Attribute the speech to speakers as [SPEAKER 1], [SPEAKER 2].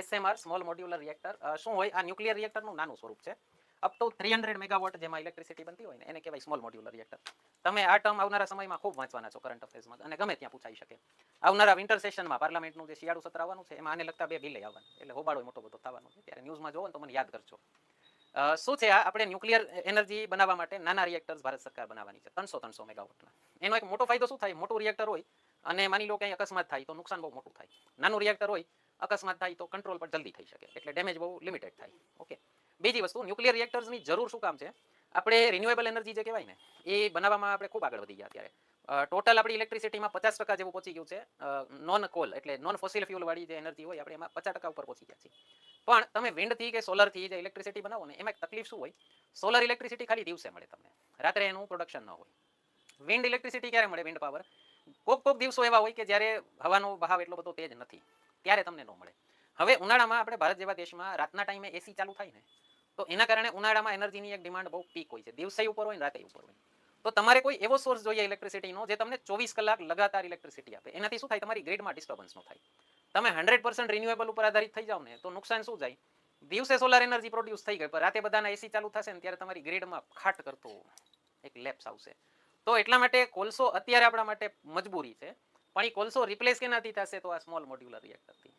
[SPEAKER 1] SMR small modular reactor શું હોય? આ ન્યુક્લિયર રિએક્ટરનું નાનું સ્વરૂપ છે. અપ ટુ 300 મેગાવોટ જેમાં ઇલેક્ટ્રિસિટી બનતી હોય ને એને કહેવાય સ્મોલ મોડ્યુલર રિએક્ટર. તમે આ ટર્મ આવનારા સમયમાં ખૂબ વાંચવાના છો કરંટ અફેર્સમાં અને ગમે ત્યાં પૂછાઈ શકે. આવનારા વિન્ટર સેશનમાં પાર્લામેન્ટનું જે શિયાળુ સત્ર આવવાનું છે એમાં આને લગતા 2 બિલ આવવાનું એટલે હોબાળો મોટો બધો થવાનો છે. ત્યારે ન્યૂઝમાં જોવો ને તો મને યાદ કરજો. શું છે આ? આપણે ન્યુક્લિયર એનર્જી બનાવવા માટે નાના રિએક્ટર્સ ભારત સરકાર બનાવવાની છે 300 મેગાવોટના. એનો એક મોટો ફાયદો શું થાય? મોટું રિએક્ટર હોય અને માની લો કે અકસ્માત થાય તો નુકસાન બહુ મોટું થાય. નાનું રિએક્ટર હોય અકસ્માત થાય તો કંટ્રોલ પર જલ્દી થઈ શકે એટલે ડેમેજ બહુ લિમિટેડ થાય. ઓકે, બીજી વસ્તુ, ન્યુક્લિયર રિએક્ટર્સની જરૂર શું કામ છે? આપણે રિન્યુએબલ એનર્જી જે કહેવાય ને એ બનાવવામાં આપણે ખૂબ આગળ વધી ગયા અત્યારે. ટોટલ આપણી ઇલેક્ટ્રિસિટીમાં 50% જેવું પહોંચી ગયું છે નોન કોલ એટલે નોન ફોસિલ ફ્યુલ વાળી જે એનર્જી હોય આપણે એમાં 50% ઉપર પહોંચી ગયા છે. પણ તમે વિન્ડથી કે સોલરથી જે ઇલેક્ટ્રિસિટી બનાવો ને એમાં એક તકલીફ શું હોય? સોલર ઇલેક્ટ્રિસિટી ખાલી દિવસે મળે તમને, રાત્રે એનું પ્રોડક્શન ન હોય. વિન્ડ ઇલેક્ટ્રિસિટી ક્યારે મળે? વિન્ડ પાવર કોક દિવસો એવા હોય કે જ્યારે હવાનો બહાવ એટલો બધો તેજ નથી, ત્યારે તમને ન મળે. હવે ઉનાળામાં આપણે ભારત જેવા દેશમાં રાતના ટાઈમે એસી ચાલુ થાય ને તો એના કારણે ઉનાળામાં એનર્જીની એક ડિમાન્ડ બહુ પીક હોય છે, દિવસે ઉપર હોય ને રાતે ઉપર હોય. તો તમારે કોઈ એવો સોર્સ જોઈએ ઇલેક્ટ્રિસિટીનો જે તમને 24 કલાક લગાતાર ઇલેક્ટ્રિસિટી આપે. એનાથી શું થાય? તમારી ગ્રીડમાં ડિસ્ટર્બન્સ ન થાય. તમે 100% રિન્યુએબલ ઉપર આધારિત થઈ જાવ ને તો નુકસાન શું જાય? દિવસે સોલાર એનર્જી પ્રોડ્યુસ થઈ ગઈ પણ રાતે બધાના એસી ચાલુ થશે ને ત્યારે તમારી ગ્રીડમાં ખાટ કરતો એક લેપ્સ આવશે. તો એટલા માટે કોલસો અત્યારે આપણા માટે મજબૂરી છે, પણ એ કોલસો રિપ્લેસ કેનાથી થશે? તો આ સ્મોલ મોડ્યુલર રિએક્ટરથી.